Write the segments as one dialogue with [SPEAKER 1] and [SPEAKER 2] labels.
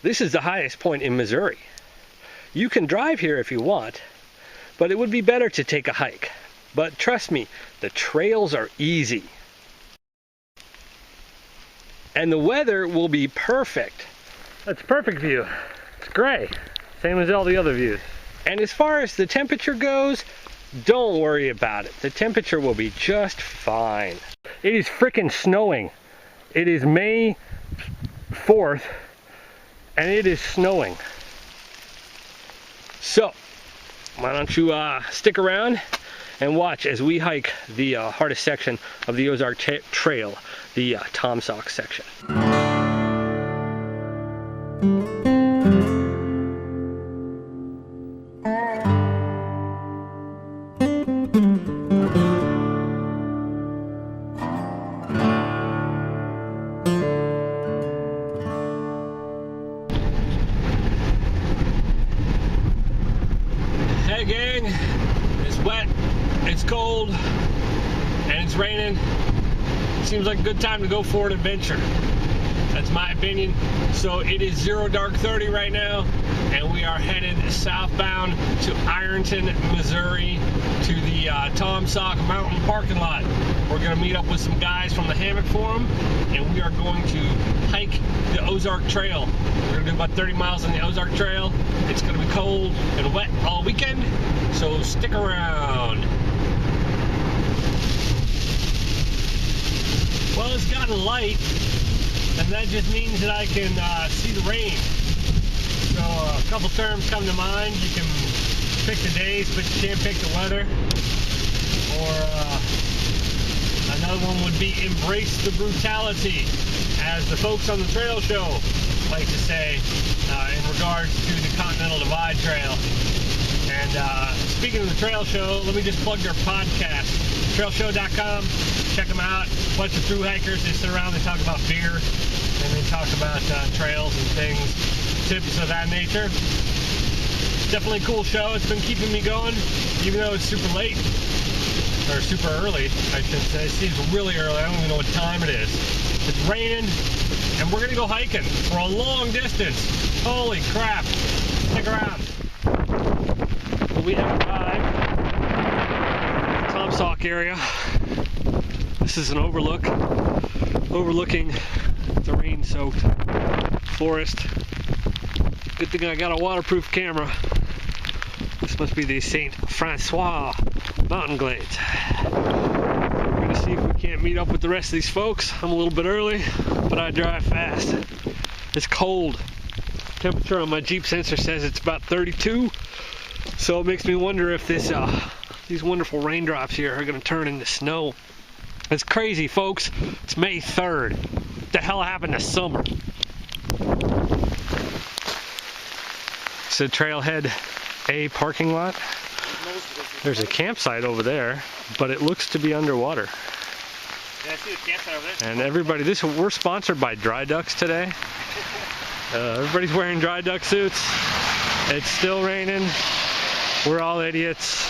[SPEAKER 1] This is the highest point in Missouri. You can drive here if you want, but it would be better to take a hike. But trust me, the trails are easy. And the weather will be perfect. That's a perfect view. It's gray, same as all the other views. And as far as the temperature goes, don't worry about it. The temperature will be just fine. It is freaking snowing. It is May 4th, and it is snowing. So, why don't you stick around and watch as we hike the hardest section of the Ozark Trail, the Taum Sauk section. Hey gang, it's wet, it's cold, and it's raining. Seems like a good time to go for an adventure. That's my opinion. So it is 0 dark 30 right now, and we are headed southbound to Ironton, Missouri, to the Taum Sauk Mountain parking lot. We're going to meet up with some guys from the Hammock Forum, and we are going to hike the Ozark Trail. We're going to do about 30 miles on the Ozark Trail. It's going to be cold and wet all weekend, so stick around. Well, it's gotten light, and that just means that I can see the rain. So a couple terms come to mind. You can pick the days, but you can't pick the weather. Or another one would be embrace the brutality, as the folks on the trail show like to say in regards to the Continental Divide Trail. And speaking of the trail show, let me just plug their podcast, trailshow.com. Check them out. A bunch of thru hikers. They sit around, they talk about beer, and they talk about trails and things, tips of that nature. Definitely a cool show. It's been keeping me going, even though it's super late, or super early, I should say. It seems really early. I don't even know what time it is. It's raining, and we're gonna go hiking for a long distance. Holy crap! Stick around. Well, we have arrived at the Taum Sauk area. This is an overlooking the rain-soaked forest. Good thing I got a waterproof camera. This must be the St. Francois mountain glades. We're gonna see if we can't meet up with the rest of these folks. I'm a little bit early, but I drive fast. It's cold. Temperature on my Jeep sensor says it's about 32, so it makes me wonder if this these wonderful raindrops here are gonna turn into snow. It's crazy, folks. It's May 3rd. What the hell happened to summer? It's a Trailhead A parking lot. There's a campsite over there, but it looks to be underwater.
[SPEAKER 2] Yeah, I see the campsite over there.
[SPEAKER 1] And everybody, we're sponsored by Dry Ducks today. Everybody's wearing dry duck suits. It's still raining. We're all idiots.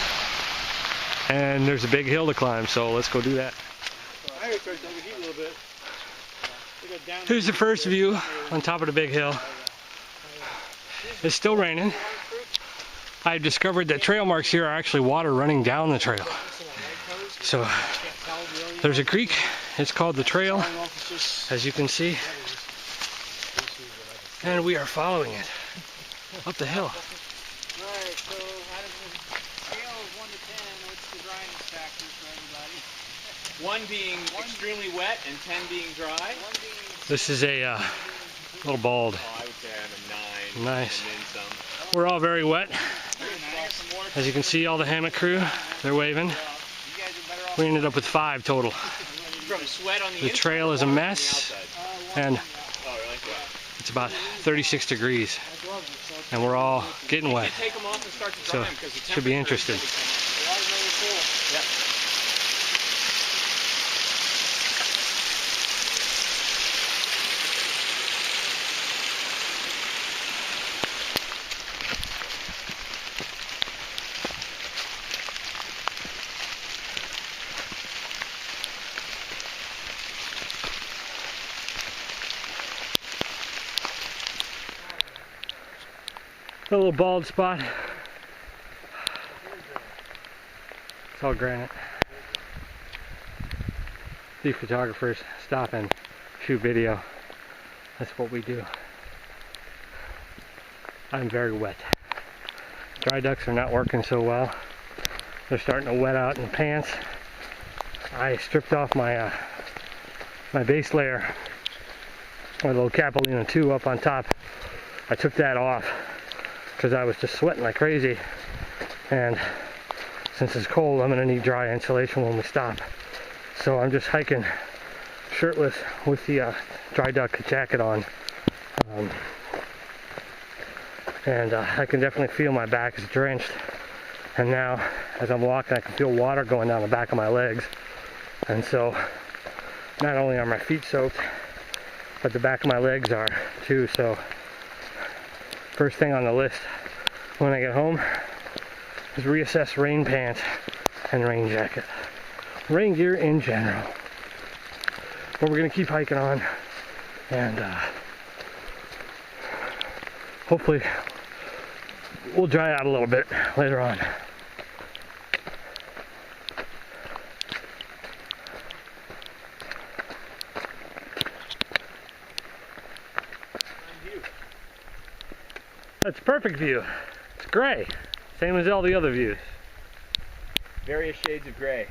[SPEAKER 1] And there's a big hill to climb, so let's go do that. Here's the first view on top of the big hill. It's still raining. I've discovered that trail marks here are actually water running down the trail. So there's a creek. It's called the Trail, as you can see. And we are following it up the hill.
[SPEAKER 2] Alright, so out of the scale of 1 to 10, what's the dryness factor for everybody? 1 being extremely wet and 10 being dry.
[SPEAKER 1] This is a little bald.
[SPEAKER 2] Oh, I would say I'm a 9.
[SPEAKER 1] Nice.
[SPEAKER 2] And then some.
[SPEAKER 1] We're all very wet. As you can see, all the hammock crew, they're waving. We ended up with 5 total. The trail is a mess, and it's about 36 degrees, and we're all getting wet. So, should be interesting. A little bald spot. It's all granite. These photographers stop and shoot video. That's what we do. I'm very wet. Dry ducks are not working so well. They're starting to wet out in the pants. I stripped off my my base layer, my little Capulino 2 up on top. I took that off because I was just sweating like crazy, and since it's cold I'm gonna need dry insulation when we stop. So I'm just hiking shirtless with the dry duck jacket on, and I can definitely feel my back is drenched, and now as I'm walking I can feel water going down the back of my legs, and so not only are my feet soaked but the back of my legs are too. So first thing on the list when I get home is reassess rain pants and rain jacket, rain gear in general. But we're gonna keep hiking on, and hopefully we'll dry out a little bit later on. That's a perfect view. It's gray, same as all the other views.
[SPEAKER 2] Various shades of gray.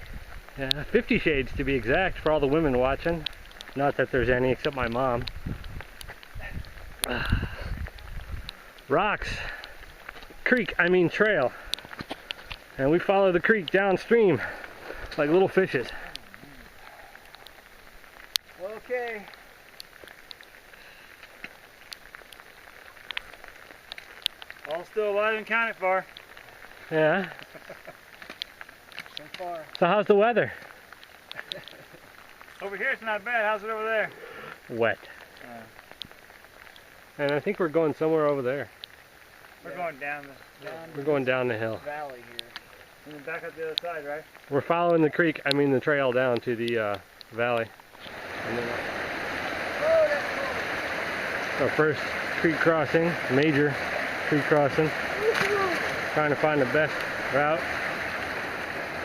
[SPEAKER 1] Yeah, 50 shades to be exact for all the women watching. Not that there's any except my mom. Rocks. Creek, I mean trail. And we follow the creek downstream like little fishes.
[SPEAKER 2] Okay. All still alive and counted for.
[SPEAKER 1] Yeah.
[SPEAKER 2] So far.
[SPEAKER 1] So how's the weather?
[SPEAKER 2] Over here it's not bad. How's it over there?
[SPEAKER 1] Wet. And I think we're going somewhere over there.
[SPEAKER 2] We're going down
[SPEAKER 1] We're going down the hill.
[SPEAKER 2] valley here. And then back up the other side, right?
[SPEAKER 1] We're following the creek, I mean the trail down to the valley. And then
[SPEAKER 2] Oh, that's cool.
[SPEAKER 1] our first creek crossing, major creek crossing. Trying to find the best route.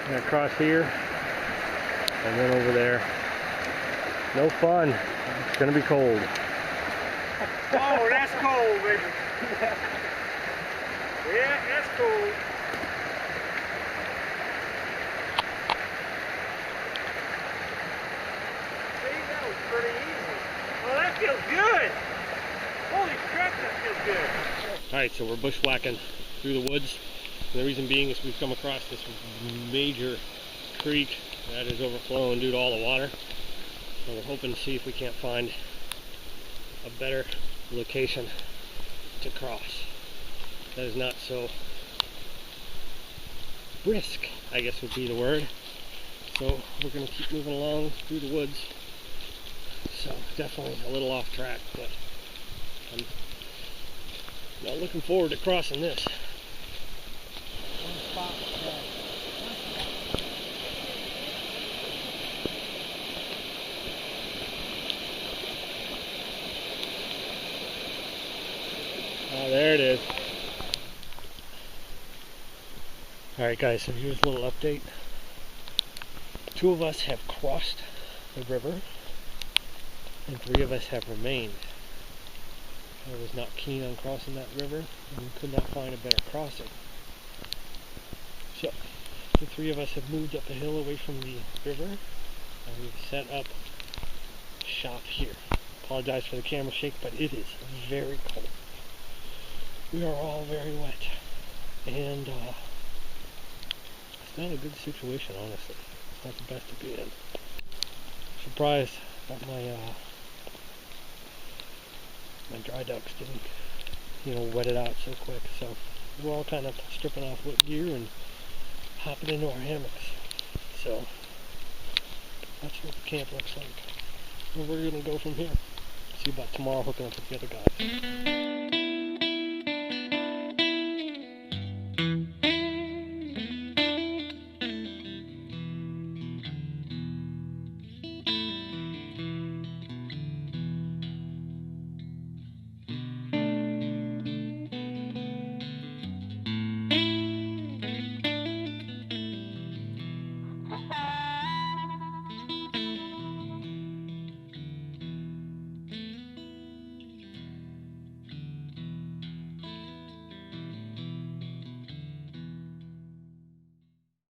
[SPEAKER 1] And across here, and then over there. No fun. It's gonna be cold.
[SPEAKER 2] Oh, that's cold, baby. Yeah, that's cold. See, that was pretty easy. Well, that feels good. Holy crap, that feels good.
[SPEAKER 1] Alright, so we're bushwhacking through the woods. And the reason being is we've come across this major creek that is overflowing due to all the water. So we're hoping to see if we can't find a better location to cross that is not so brisk, I guess would be the word. So we're going to keep moving along through the woods. So definitely a little off track, but I'm not looking forward to crossing this. Oh, there it is. Alright guys, so here's a little update. 2 of us have crossed the river, and 3 of us have remained. I was not keen on crossing that river, and could not find a better crossing. So, the 3 of us have moved up a hill away from the river, and we've set up shop here. Apologize for the camera shake, but it is very cold. We are all very wet, and it's not a good situation, honestly. It's not the best to be in. Surprised that my dry ducks didn't, wet it out so quick. So we're all kind of stripping off wet gear and hopping into our hammocks. So that's what the camp looks like. Where we're gonna go from here. See about tomorrow hooking up with the other guys.